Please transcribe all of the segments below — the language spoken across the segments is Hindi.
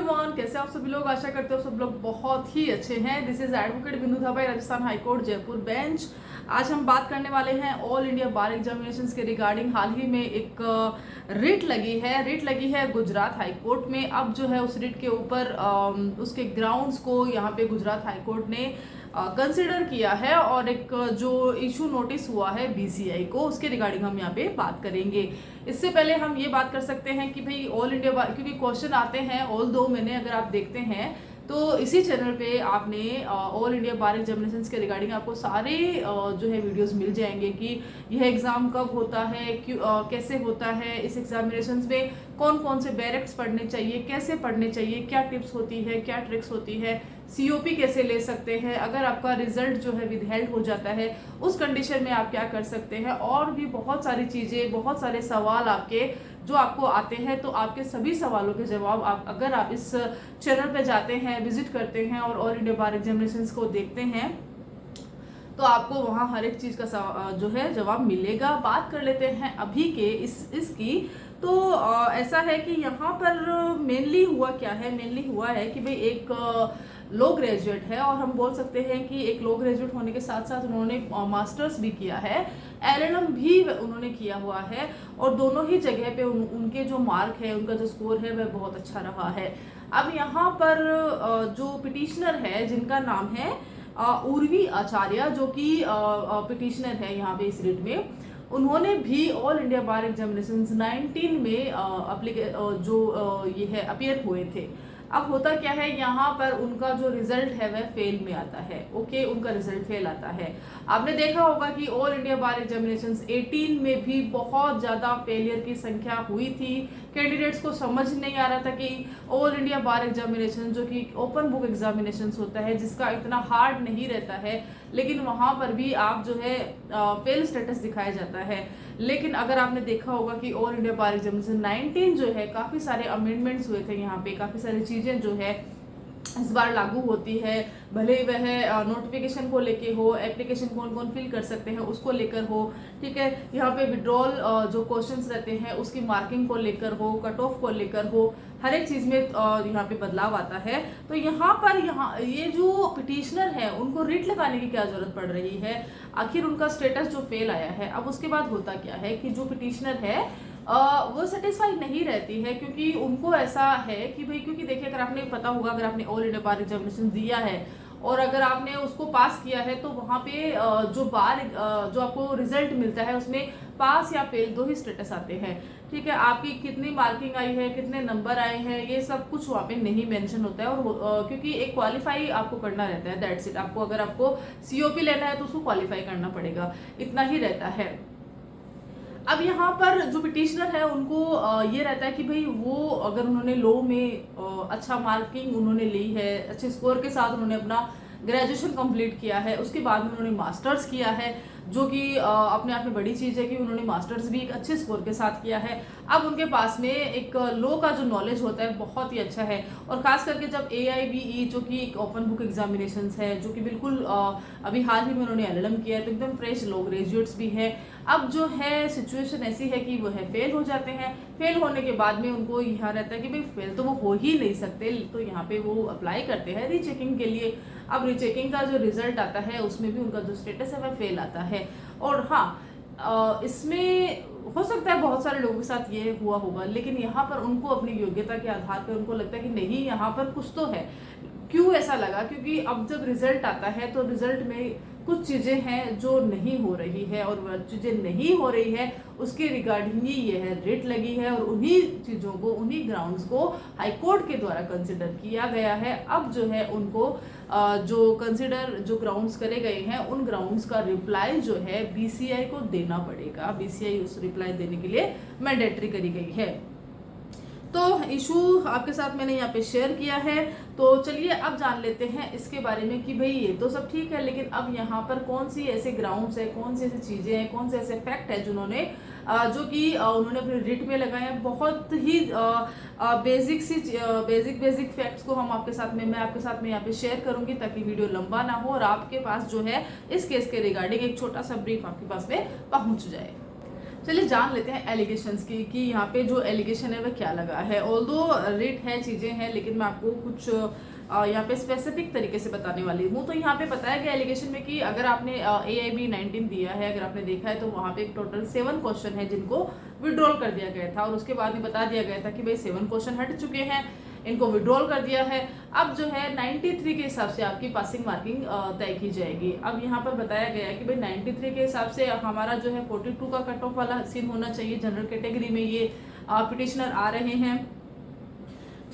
एवरीवन, कैसे आप सभी लोग। आशा करते हो सब लोग बहुत ही अच्छे हैं। दिस इज एडवोकेट बिंदु धाबाई, राजस्थान हाईकोर्ट जयपुर बेंच। आज हम बात करने वाले हैं ऑल इंडिया बार एग्जामिनेशंस के रिगार्डिंग। हाल ही में एक रिट लगी है गुजरात हाईकोर्ट में। अब जो है उस रिट के ऊपर उसके ग्राउंड्स को यहाँ पे गुजरात हाईकोर्ट ने कंसिडर किया है और एक जो इशू नोटिस हुआ है बीसीआई को, उसके रिगार्डिंग हम यहाँ पे बात करेंगे। इससे पहले हम ये बात कर सकते हैं कि भाई ऑल इंडिया बार, क्योंकि क्वेश्चन आते हैं ऑल दो मैंने, अगर आप देखते हैं तो इसी चैनल पे आपने ऑल इंडिया बार एग्जामिनेशंस के रिगार्डिंग आपको सारे जो है वीडियोस मिल जाएंगे कि यह एग्ज़ाम कब होता है, कैसे होता है, इस एग्जामिनेशंस में कौन कौन से बैरेक्ट्स पढ़ने चाहिए, कैसे पढ़ने चाहिए, क्या टिप्स होती है, क्या ट्रिक्स होती है, सीओपी कैसे ले सकते हैं, अगर आपका रिजल्ट जो है विदहेल्ड हो जाता है उस कंडीशन में आप क्या कर सकते हैं, और भी बहुत सारी चीज़ें, बहुत सारे सवाल आपके जो आपको आते हैं। तो आपके सभी सवालों के जवाब आप अगर आप इस चैनल पे जाते हैं, विजिट करते हैं और ऑल इंडिया बार एग्जामिनेशंस को देखते हैं तो आपको वहाँ हर एक चीज़ का जो है जवाब मिलेगा। बात कर लेते हैं अभी के इसकी। तो ऐसा है कि यहाँ पर मेनली हुआ क्या है, मेनली हुआ है कि भाई एक लो ग्रेजुएट है, और हम बोल सकते हैं कि एक लो ग्रेजुएट होने के साथ साथ उन्होंने मास्टर्स भी किया है, एलएलएम भी उन्होंने किया हुआ है, और दोनों ही जगह पे उनके जो मार्क है, उनका जो स्कोर है वह बहुत अच्छा रहा है। अब यहाँ पर जो पिटिशनर है जिनका नाम है उर्वी आचार्य, जो कि पिटिशनर है यहाँ पे इस रिट में, उन्होंने भी ऑल इंडिया बार एग्जामिनेशंस 19 में ये है अपीयर हुए थे। अब होता क्या है, यहाँ पर उनका जो रिजल्ट है वह फेल में आता है। ओके, उनका रिजल्ट फेल आता है। आपने देखा होगा कि ऑल इंडिया बार एग्जामिनेशंस 18 में भी बहुत ज़्यादा फेलियर की संख्या हुई थी। कैंडिडेट्स को समझ नहीं आ रहा था कि ऑल इंडिया बार एग्जामिनेशन जो कि ओपन बुक एग्जामिनेशन होता है, जिसका इतना हार्ड नहीं रहता है, लेकिन वहाँ पर भी आप जो है फेल स्टेटस दिखाया जाता है। लेकिन अगर आपने देखा होगा कि ऑल इंडिया बार एग्जामिनेशन 19 जो है काफ़ी सारे अमेंडमेंट्स हुए थे, यहाँ पे काफ़ी सारी चीज़ें जो है इस बार लागू होती है। भले ही वह नोटिफिकेशन को लेके हो, एप्लीकेशन कौन कौन फिल कर सकते हैं उसको लेकर हो, ठीक है, यहाँ पे विड्रॉल जो क्वेश्चंस रहते हैं उसकी मार्किंग को लेकर हो, कट ऑफ को लेकर हो, हर एक चीज़ में यहाँ पे बदलाव आता है। तो यहाँ पर ये जो पिटिशनर है उनको रिट लगाने की क्या जरूरत पड़ रही है, आखिर उनका स्टेटस जो फेल आया है। अब उसके बाद होता क्या है कि जो पिटिशनर है वो सेटिस्फाई नहीं रहती है, क्योंकि उनको ऐसा है कि भाई, क्योंकि देखिए अगर आपने पता होगा, अगर आपने ऑल इंडिया बार एग्जामिनेशन दिया है और अगर आपने उसको पास किया है तो वहाँ पे जो आपको रिजल्ट मिलता है उसमें पास या फेल दो ही स्टेटस आते हैं, ठीक है। आपकी कितनी मार्किंग आई है, कितने नंबर आए हैं, ये सब कुछ वहाँ पे नहीं मेंशन होता है, और क्योंकि एक क्वालिफाई आपको करना रहता है, दैट्स इट। आपको अगर आपको सीओपी लेना है तो उसको क्वालिफाई करना पड़ेगा, इतना ही रहता है। अब यहाँ पर जो पिटिशनर है उनको ये रहता है कि भाई वो अगर उन्होंने लॉ में अच्छा मार्किंग उन्होंने ली है, अच्छे स्कोर के साथ उन्होंने अपना ग्रेजुएशन कंप्लीट किया है, उसके बाद में उन्होंने मास्टर्स किया है, जो कि अपने आप में बड़ी चीज़ है कि उन्होंने मास्टर्स भी एक अच्छे स्कोर के साथ किया है। अब उनके पास में एक लॉ का जो नॉलेज होता है बहुत ही अच्छा है, और ख़ास करके जब AIBE जो कि एक ओपन बुक एग्जामिनेशंस है, जो कि बिल्कुल अभी हाल ही में उन्होंने एलएलएम किया है, तो एकदम फ्रेश लो ग्रेजुएट्स भी हैं। अब जो है सिचुएशन ऐसी है कि वो है फेल हो जाते हैं। फेल होने के बाद में उनको यहाँ रहता है कि भाई फेल तो वो हो ही नहीं सकते, तो यहाँ पे वो अप्लाई करते हैं रीचेकिंग के लिए। अब रीचेकिंग का जो रिजल्ट आता है उसमें भी उनका जो स्टेटस है वह फेल आता है। और हाँ, इसमें हो सकता है बहुत सारे लोगों के साथ ये हुआ होगा, लेकिन यहाँ पर उनको अपनी योग्यता के आधार पर उनको लगता है कि नहीं, यहाँ पर कुछ तो है। क्यों ऐसा लगा, क्योंकि अब जब रिजल्ट आता है तो रिजल्ट में कुछ चीज़ें हैं जो नहीं हो रही है, और वह चीज़ें नहीं हो रही है उसके रिगार्डिंग ही ये है रिट लगी है, और उन्हीं चीज़ों को, उन्हीं ग्राउंड्स को हाई कोर्ट के द्वारा कंसिडर किया गया है। अब जो है उनको जो ग्राउंड्स करे गए हैं उन ग्राउंड्स का रिप्लाई जो है बीसीआई को देना पड़ेगा। बीसीआई उस रिप्लाई देने के लिए मैंडेटरी करी गई है। तो इशू आपके साथ मैंने यहाँ पे शेयर किया है। तो चलिए अब जान लेते हैं इसके बारे में कि भाई ये तो सब ठीक है, लेकिन अब यहाँ पर कौन सी ऐसे ग्राउंड्स है, कौन सी ऐसी चीज़ें हैं, कौन से ऐसे फैक्ट है जिन्होंने जो कि उन्होंने अपने रिट में लगाए हैं। बहुत ही बेसिक फैक्ट्स को मैं आपके साथ में यहाँ पे शेयर करूंगी, ताकि वीडियो लंबा ना हो और आपके पास जो है इस केस के रिगार्डिंग एक छोटा सा ब्रीफ आपके पास में पहुँच जाए। चलिए जान लेते हैं एलिगेशंस की कि यहाँ पे जो एलिगेशन है वह क्या लगा है। ऑल्दो रेट है, चीज़ें हैं, लेकिन मैं आपको कुछ यहाँ पे स्पेसिफिक तरीके से बताने वाली हूँ। तो यहाँ पे बताया गया एलिगेशन में कि अगर आपने AIB 19 दिया है, अगर आपने देखा है तो वहाँ पे एक टोटल 7 क्वेश्चन है जिनको विड्रॉल कर दिया गया था और उसके बाद में बता दिया गया था कि भाई 7 क्वेश्चन हट चुके हैं, इनको विड्रॉल कर दिया है। अब जो है 93 के हिसाब से आपकी पासिंग मार्किंग तय की जाएगी। अब यहाँ पर बताया गया है कि भाई 93 के हिसाब से हमारा जो है 42 का कट ऑफ वाला सीन होना चाहिए। जनरल कैटेगरी में ये पिटिशनर आ रहे हैं,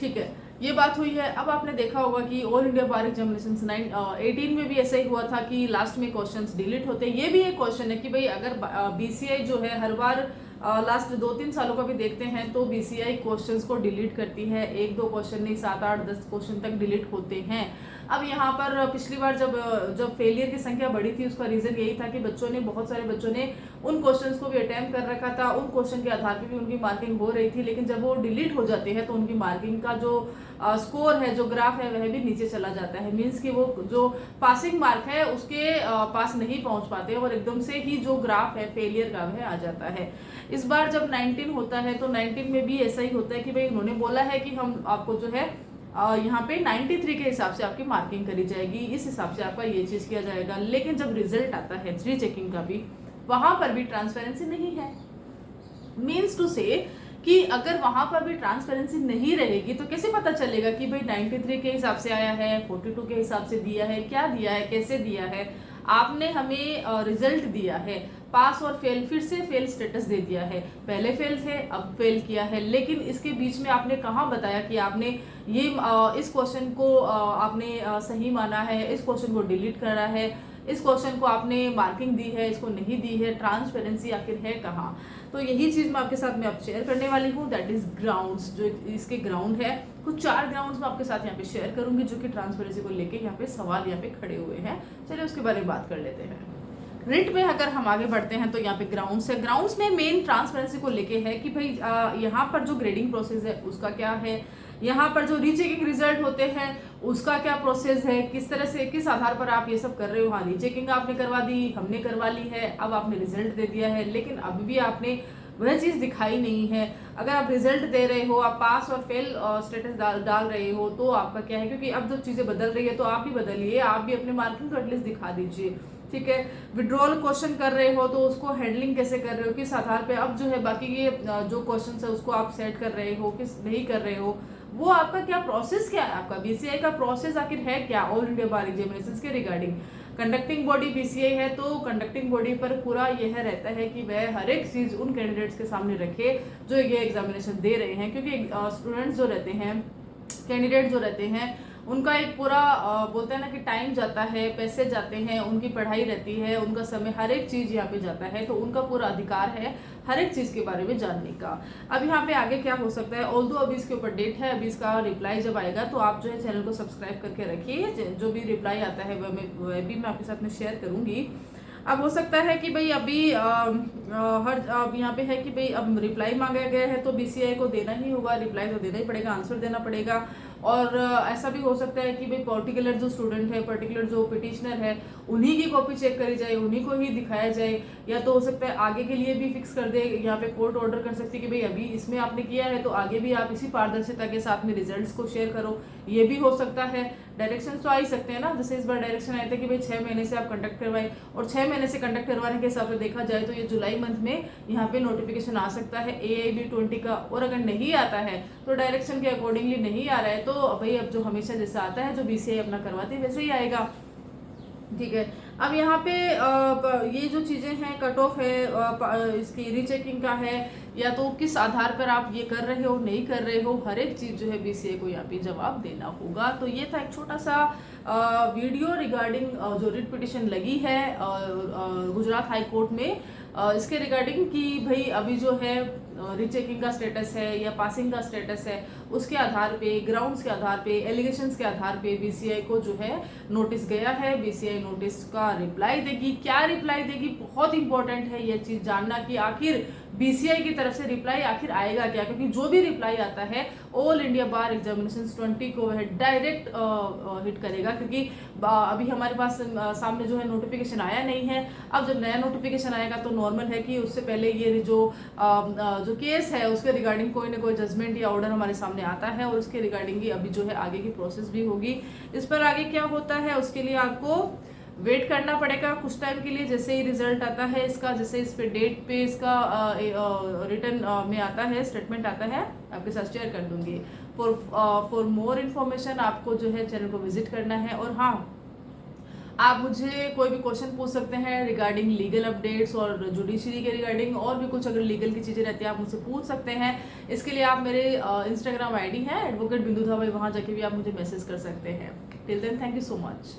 ठीक है, ये बात हुई है। अब आपने देखा होगा कि ऑल इंडिया बार एग्जामिनेशन 18 में भी ऐसा ही हुआ था कि लास्ट में क्वेश्चंस डिलीट होते। ये भी एक क्वेश्चन है कि भाई अगर BCI जो है हर बार लास्ट 2-3 सालों का भी देखते हैं तो BCI क्वेश्चंस को डिलीट करती है। 1-2 क्वेश्चन नहीं, 7-8-10 क्वेश्चन तक डिलीट होते हैं। अब यहाँ पर पिछली बार जब फेलियर की संख्या बढ़ी थी उसका रीज़न यही था कि बहुत सारे बच्चों ने उन क्वेश्चंस को भी अटेम्प्ट कर रखा था, उन क्वेश्चन के आधार पर भी उनकी मार्किंग हो रही थी, लेकिन जब वो डिलीट हो जाते हैं तो उनकी मार्किंग का जो स्कोर है, जो ग्राफ है, वह भी नीचे चला जाता है। मीन्स कि वो जो पासिंग मार्क है उसके पास नहीं पहुंच पाते और एकदम से ही जो ग्राफ है फेलियर का वह आ जाता है। इस बार जब 19 होता है तो 19 में भी ऐसा ही होता है कि भाई उन्होंने बोला है कि हम आपको जो है यहाँ पे 93 के हिसाब से आपकी मार्किंग करी जाएगी, इस हिसाब से आपका ये चीज़ किया जाएगा। लेकिन जब रिजल्ट आता है रीचेकिंग का भी, वहां पर भी ट्रांसपेरेंसी नहीं है। मीन्स टू से कि अगर वहां पर भी ट्रांसपेरेंसी नहीं रहेगी तो कैसे पता चलेगा कि भाई 93 के हिसाब से आया है, 42 के हिसाब से दिया है, क्या दिया है, कैसे दिया है। आपने हमें रिजल्ट दिया है, पास और फेल, फिर से फेल स्टेटस दे दिया है। पहले फेल थे, अब फेल किया है, लेकिन इसके बीच में आपने कहाँ बताया कि आपने ये इस क्वेश्चन को आपने सही माना है, इस क्वेश्चन को डिलीट करा है, इस क्वेश्चन को आपने मार्किंग दी है, इसको नहीं दी है। ट्रांसपेरेंसी आखिर है कहाँ? तो यही चीज़ मैं आपके साथ में अब शेयर करने वाली हूँ, दैट इज ग्राउंड्स। जो इसके ग्राउंड है, कुछ 4 ग्राउंड्स मैं आपके साथ यहाँ पे शेयर करूंगी जो कि ट्रांसपेरेंसी को लेके यहाँ पे सवाल यहाँ पे खड़े हुए हैं। चलिए उसके बारे में बात कर लेते हैं। रिट में अगर हम आगे बढ़ते हैं तो यहाँ पे ग्राउंड्स है। ग्राउंड्स में मेन ट्रांसपेरेंसी को लेके है कि भाई यहाँ पर जो ग्रेडिंग प्रोसेस है उसका क्या है, यहाँ पर जो रीचेकिंग रिजल्ट होते हैं उसका क्या प्रोसेस है, किस तरह से, किस आधार पर आप ये सब कर रहे हो। हाँ, रीचेकिंग आपने करवा दी, हमने करवा ली है, अब आपने रिजल्ट दे दिया है, लेकिन अभी भी आपने वह चीज़ दिखाई नहीं है। अगर आप रिजल्ट दे रहे हो, आप पास और फेल स्टेटस डाल रहे हो, तो आपका क्या है, क्योंकि अब जब चीज़ें बदल रही है तो आप भी बदलिए, आप भी अपने मार्किंग को एटलीस्ट दिखा दीजिए, ठीक है। विड्रॉल क्वेश्चन कर रहे हो तो उसको हैंडलिंग कैसे कर रहे हो, किस आधार पे, अब जो है बाकी ये जो क्वेश्चन है उसको आप सेट कर रहे हो, किस नहीं कर रहे हो, वो आपका क्या प्रोसेस, क्या है आपका BCI का प्रोसेस आखिर है क्या ऑल इंडिया बार एग्जामिनेशंस के रिगार्डिंग। कंडक्टिंग बॉडी BCI है तो कंडक्टिंग बॉडी पर पूरा यह रहता है कि वह हर एक चीज़ उन कैंडिडेट्स के सामने रखे जो ये एग्जामिनेशन दे रहे हैं, क्योंकि स्टूडेंट्स जो रहते हैं, कैंडिडेट जो रहते हैं, उनका एक पूरा बोलते हैं ना कि टाइम जाता है, पैसे जाते हैं, उनकी पढ़ाई रहती है, उनका समय, हर एक चीज़ यहाँ पे जाता है, तो उनका पूरा अधिकार है हर एक चीज़ के बारे में जानने का। अब यहाँ पे आगे क्या हो सकता है, ऑल्दो अभी इसके ऊपर डेट है, अभी इसका रिप्लाई जब आएगा तो आप जो है चैनल को सब्सक्राइब करके रखिए, जो भी रिप्लाई आता है वह भी मैं आपके साथ में शेयर करूँगी। अब हो सकता है कि भाई अभी अब यहाँ पे है कि भाई अब रिप्लाई मांगा गया है तो BCI को देना ही होगा, रिप्लाई तो देना ही पड़ेगा, आंसर देना पड़ेगा। और ऐसा भी हो सकता है कि भाई पर्टिकुलर जो स्टूडेंट है, पर्टिकुलर जो पिटिशनर है, उन्हीं की कॉपी चेक करी जाए, उन्हीं को ही दिखाया जाए, या तो हो सकता है आगे के लिए भी फिक्स कर दे, यहाँ पे कोर्ट ऑर्डर कर सकती है कि भाई अभी इसमें आपने किया है तो आगे भी आप इसी पारदर्शिता के साथ में रिजल्ट्स को शेयर करो, ये भी हो सकता है। डायरेक्शन तो आ ही सकते हैं ना, जैसे इस बार डायरेक्शन आए थे कि भाई 6 महीने से आप कंडक्ट करवाएं, और 6 महीने से कंडक्ट करवाने के हिसाब से देखा जाए तो ये जुलाई मंथ में यहाँ पे नोटिफिकेशन आ सकता है AIB 20 का, और अगर नहीं आता है तो डायरेक्शन के अकॉर्डिंगली नहीं आ रहा है तो भाई अब जो हमेशा जैसा आता है, जो BCI अपना करवाती है वैसे ही आएगा, ठीक है। अब यहाँ पे ये जो चीज़ें हैं, कट ऑफ है, इसकी रीचेकिंग का है, या तो किस आधार पर आप ये कर रहे हो, नहीं कर रहे हो, हर एक चीज़ जो है BCI को यहाँ पे जवाब देना होगा। तो ये था एक छोटा सा वीडियो रिगार्डिंग जो रिट पिटिशन लगी है गुजरात हाई कोर्ट में, इसके रिगार्डिंग कि भाई अभी जो है रीचेकिंग का स्टेटस है या पासिंग का स्टेटस है, उसके आधार पे, ग्राउंड्स के आधार पे, एलिगेशंस के आधार पे BCI को जो है नोटिस गया है। BCI नोटिस का रिप्लाई देगी, क्या रिप्लाई देगी, बहुत इंपॉर्टेंट है यह चीज़ जानना कि आखिर बीसीआई की तरफ से रिप्लाई आखिर आएगा क्या, क्योंकि जो भी रिप्लाई आता है ऑल इंडिया बार एग्जामिनेशंस 20 को वह डायरेक्ट हिट करेगा, क्योंकि अभी हमारे पास सामने जो है नोटिफिकेशन आया नहीं है। अब जब नया नोटिफिकेशन आएगा तो नॉर्मल है कि उससे पहले ये जो केस है उसके रिगार्डिंग कोई ना कोई जजमेंट या ऑर्डर हमारे सामने आता है, और उसके रिगार्डिंग ही अभी जो है आगे की प्रोसेस भी होगी। इस पर आगे क्या होता है उसके लिए आपको वेट करना पड़ेगा कुछ टाइम के लिए। जैसे ही रिजल्ट आता है इसका, जैसे इस पे डेट पे इसका रिटर्न में आता है, स्टेटमेंट आता है, आपके साथ शेयर कर दूंगी। फॉर मोर इन्फॉर्मेशन आपको जो है चैनल को विजिट करना है। और हाँ, आप मुझे कोई भी क्वेश्चन पूछ सकते हैं रिगार्डिंग लीगल अपडेट्स और जुडिशरी के रिगार्डिंग, और भी कुछ अगर लीगल की चीज़ें रहती है आप मुझसे पूछ सकते हैं। इसके लिए आप मेरे इंस्टाग्राम आईडी है एडवोकेट बिंदु धाबाई, वहाँ जाके भी आप मुझे मैसेज कर सकते हैं। Till then thank you so much.